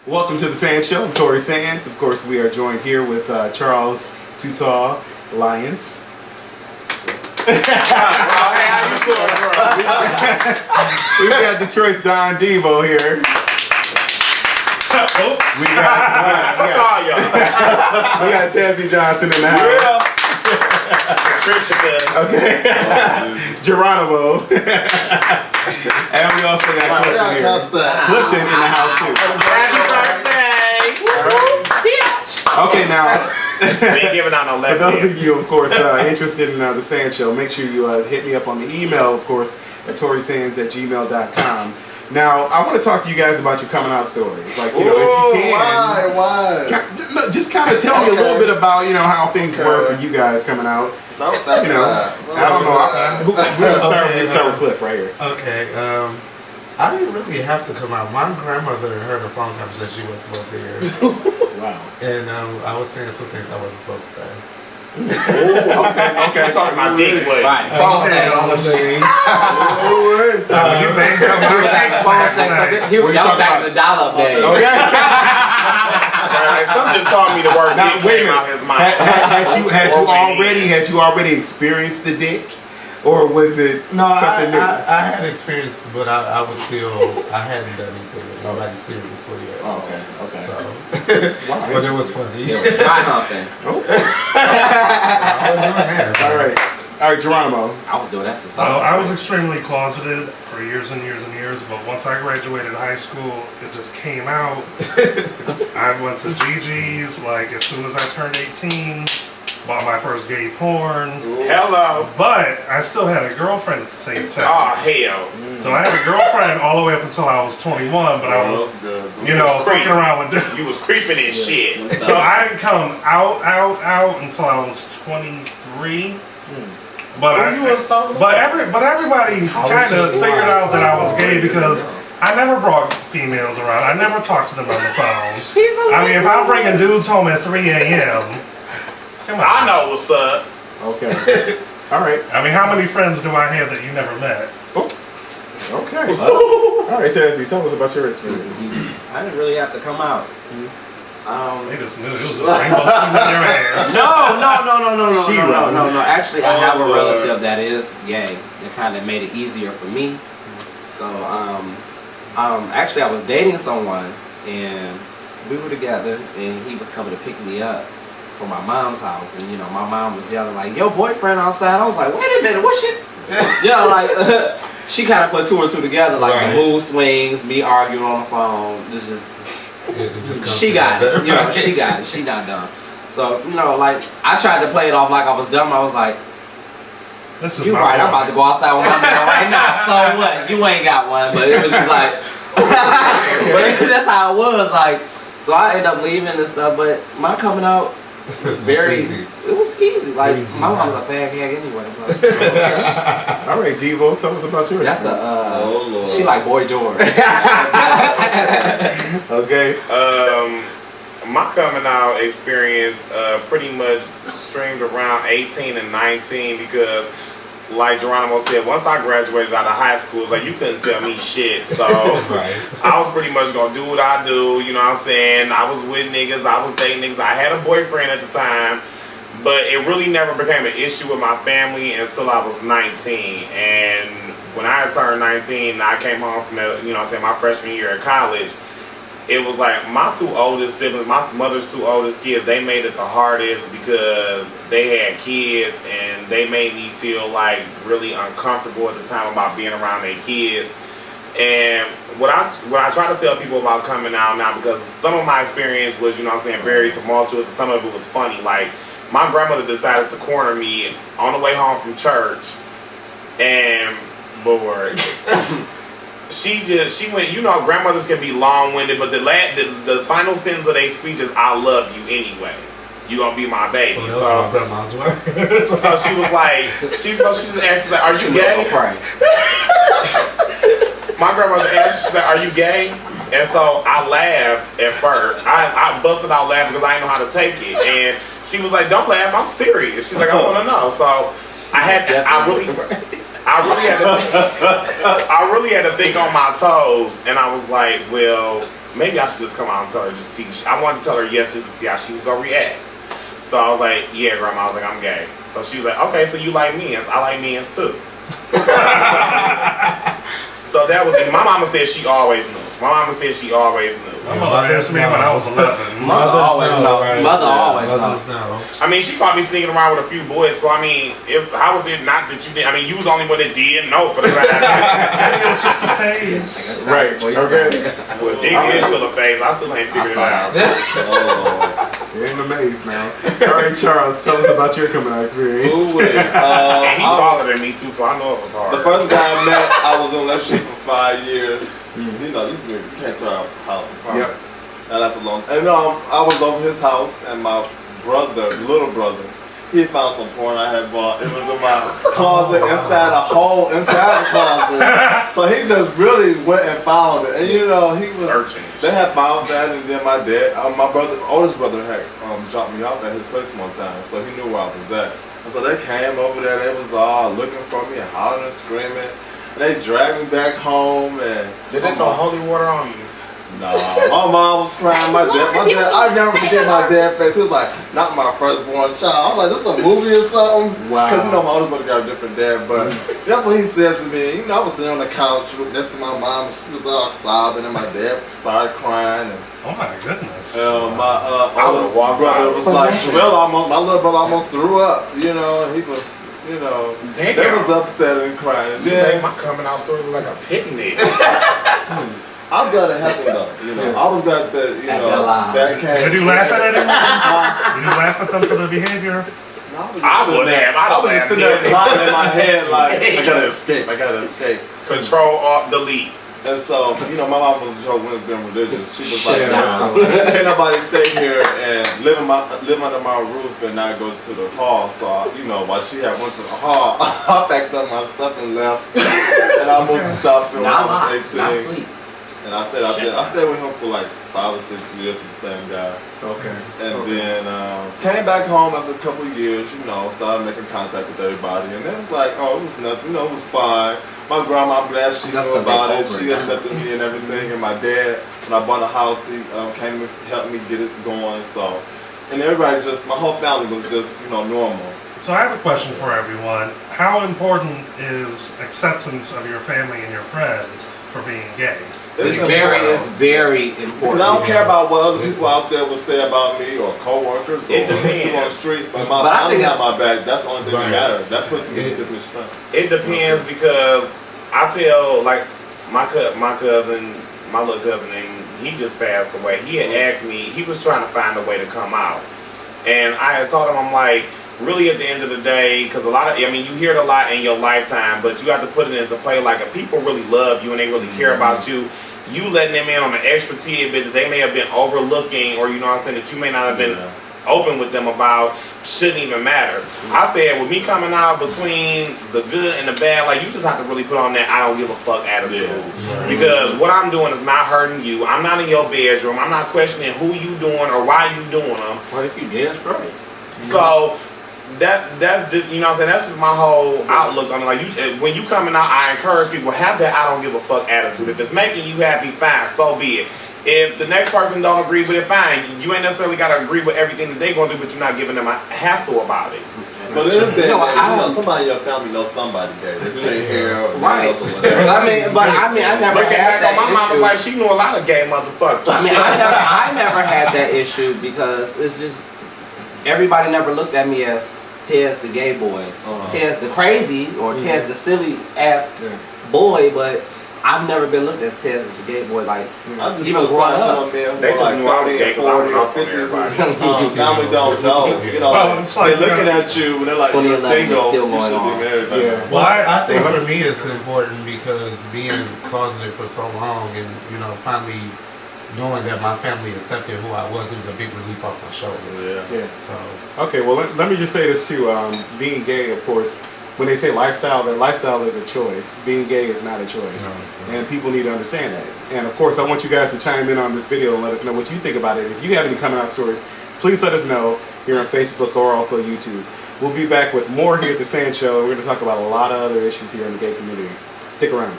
Welcome to TheSanzSHO. I'm Tori Sands. Of course, we are joined here with Charles Too Tall Lyons. We've got Detroit's Don Divo here. We got Tezzie Johnson in the house. Okay. Geronimo. And we also got Clifton here. Clifton in the house too. Happy birthday! Okay, now. We ain't giving out no For those of you, of course, interested in the TheSanzSHO, make sure you hit me up on the email, of course, at ToriSands@gmail.com. Now, I want to talk to you guys about your coming out stories. Like, you know, if you can. Why? Just kind of tell me a little bit about, you know, how things were for you guys coming out. I don't know. We're gonna start with Cliff right here. Okay. I didn't really have to come out. My grandmother heard a phone conversation she wasn't supposed to hear. Wow. And I was saying some things I wasn't supposed to say. Okay. I'm talking about dick way. Right. Phone sex. All the things. You banged up my phone sex. That was back in the dial-up days. Okay. Some just told me the word dick came out his mouth. Had you already experienced the dick? Or was it something new? I had experience, but I was still, I hadn't done anything with nobody seriously yet. Oh, okay. So, Wow, but it was funny. It was dry humping. All right, Geronimo. I was doing that since I was extremely closeted for years and years and years, but once I graduated high school, it just came out. I went to Gigi's, like, as soon as I turned 18. Bought my first gay porn. Hello. But I still had a girlfriend at the same time. Oh, hell. So I had a girlfriend all the way up until I was 21, but I was, fucking around with dudes. You was creeping and shit. So I didn't come out until I was 23. But everybody kind of figured out that I was gay because I never brought females around. I never talked to them on the phone. I mean, if I'm bringing dudes home at 3 a.m., I know what's up. Okay. All right. I mean, how many friends do I have that you never met? Okay. All right, Tezzie, tell us about your experience. I didn't really have to come out. They just knew it was a rainbow in their ass. No. Actually, I have a relative that is gay. That kind of made it easier for me. So, actually, I was dating someone, and we were together, and he was coming to pick me up from my mom's house, and my mom was yelling like, "Yo, boyfriend outside." I was like, "Wait a minute, what shit?" She kind of put two and two together, like the mood swings, me arguing on the phone. She got it. She got it. She not dumb. So I tried to play it off like I was dumb. I was like, "You right? I'm about to go outside with my man right now. So what? You ain't got one." But it was just like, but that's how it was. Like, so I ended up leaving and stuff. But my coming out. It was easy. Like, my mom's a fag hag anyway. So. All right, Divo, tell us about your experience. She like Boy George. Okay. My coming out experience pretty much streamed around 18 and 19 because, like Geronimo said, once I graduated out of high school, it's like you couldn't tell me shit. So I was pretty much gonna do what I do, you know what I'm saying? I was with niggas, I was dating niggas. I had a boyfriend at the time, but it really never became an issue with my family until I was 19. And when I turned 19, I came home from my freshman year at college. It was like my two oldest siblings, my mother's two oldest kids, they made it the hardest because they had kids and they made me feel like really uncomfortable at the time about being around their kids. And what I try to tell people about coming out now, because some of my experience was, very tumultuous, and some of it was funny. Like, my grandmother decided to corner me on the way home from church, and Lord. She went, grandmothers can be long-winded, but the final sentence of their speech is, "I love you anyway. You gonna be my baby." Well, so grandma's word. So she was like, she just asked, she's like, "Are you gay?" My grandmother asked, she's like, "Are you gay?" And so I laughed at first. I busted out laughing because I didn't know how to take it. And she was like, "Don't laugh, I'm serious." She's like, "I want to know." So I really had to think on my toes, and I was like, well, maybe I should just come out and tell her just to see. I wanted to tell her yes just to see how she was gonna react. So I was like, yeah, grandma. I was like, I'm gay. So she was like, okay, so you like men's? I like men's too. So that was it. My mama said she always knew. My mama said she always knew. My mother asked me when I was 11. Mother always know. Right? Mother always Mothers know. know. I mean, she caught me sneaking around with a few boys. So I mean, how was it not that you did? I mean, you was the only one that did know for the fact. Maybe it was just a phase. Right. Okay. Well, dick is still a phase. I still ain't figured it out. You're in the maze now. All right, Charles, tell us about your coming out experience. And he taller than me too, so I know it was hard. The first guy I met, I was in a relationship for 5 years. You know, you can't turn out how. Yep. Now that's a long. And I was over his house, and my little brother, he found some porn I had bought. It was in my closet, inside a hole inside the closet. So he just really went and found it, and you know he was searching. They had found that, and then my dad, my oldest brother, had dropped me off at his place one time, so he knew where I was at. And so they came over there. They was all looking for me and hollering and screaming. And they dragged me back home, and Did they throw holy water on you? no, my mom was crying. My dad, I never forget my dad's face. He was like, not my firstborn child. I was like, this is a movie or something? Wow. Because, you know, my older brother got a different dad, but that's what he says to me. You know, I was sitting on the couch next to my mom, and she was all sobbing, and my dad started crying. And, Oh my goodness. my oldest brother was like, my little brother almost threw up, you know, and he was, you know, Damn. they was upset and crying. You make my coming out story look like a picnic. I'm glad it happened though. You know, I was glad that that came. Did you laugh at anyone? Did you laugh at them for their behavior? No, I would have. I was just sitting there plotting in my head like, I gotta escape. Control, Alt, Delete. And so, you know, my mom was Jehovah's been religious. She was like, Shit, can't nobody stay here and live under my roof and not go to the hall. So, you know, while she had went to the hall, I packed up my stuff and left. And I moved to Southfield when I was 18. Not sleep. And I stayed with him for like 5 or 6 years with the same guy. Okay. And then came back home after a couple of years, you know, started making contact with everybody. And it was like, oh, it was nothing, you know, it was fine. My grandma, I'm glad she knew about it. She accepted me and everything. And my dad, when I bought a house, he came and helped me get it going. So, and everybody just, my whole family was just, you know, normal. So I have a question for everyone. How important is acceptance of your family and your friends for being gay? It's very important. Because I don't care about what other people out there will say about me or co-workers or people on the street. But my family got my back. That's the only thing that matters. That gives me strength. It depends because I tell, like, my cousin, my little cousin, and he just passed away. He had asked me, he was trying to find a way to come out. And I had told him, I'm like, really at the end of the day, because you hear it a lot in your lifetime, but you have to put it into play. Like, if people really love you and they really care about you, you letting them in on an extra tidbit that they may have been overlooking, or you know what I'm saying, that you may not have been open with them about, shouldn't even matter. I said, with me coming out between the good and the bad, like, you just have to really put on that I don't give a fuck attitude. Because what I'm doing is not hurting you. I'm not in your bedroom. I'm not questioning who you doing or why you doing them. What if you did straight? So that's just, you know what I'm saying, that's just my whole outlook on it. Like, when you coming out, I encourage people, have that I don't give a fuck attitude. If it's making you happy, fine, so be it. If the next person don't agree with it, fine. You ain't necessarily got to agree with everything that they going to do, but you're not giving them a hassle about it. But it is that, somebody in your family knows somebody gay. They do their hair or nails or whatever. I never had that my mom was issue. like, she knew a lot of gay motherfuckers. I never had that issue because it's just, everybody never looked at me as Tez the gay boy, Tez the crazy, or Tez the silly ass boy, but I've never been looked at as Tez the gay boy. Like, even growing up, they just knew I was gay because I was 40 or 50. Family don't know. You know, Well, it's like, they're looking at you and they're like, you're single, you should be married. Well, I think for me it's important because being closeted for so long and, you know, finally knowing that my family accepted who I was, it was a big relief off my shoulder. Yeah. So okay, well let me just say this too. Being gay, of course, when they say lifestyle, that lifestyle is a choice. Being gay is not a choice, and people need to understand that. And of course, I want you guys to chime in on this video and let us know what you think about it. If you have any coming out stories, please let us know here on Facebook or also YouTube. We'll be back with more here at The SanzSHO. We're going to talk about a lot of other issues here in the gay community. Stick around.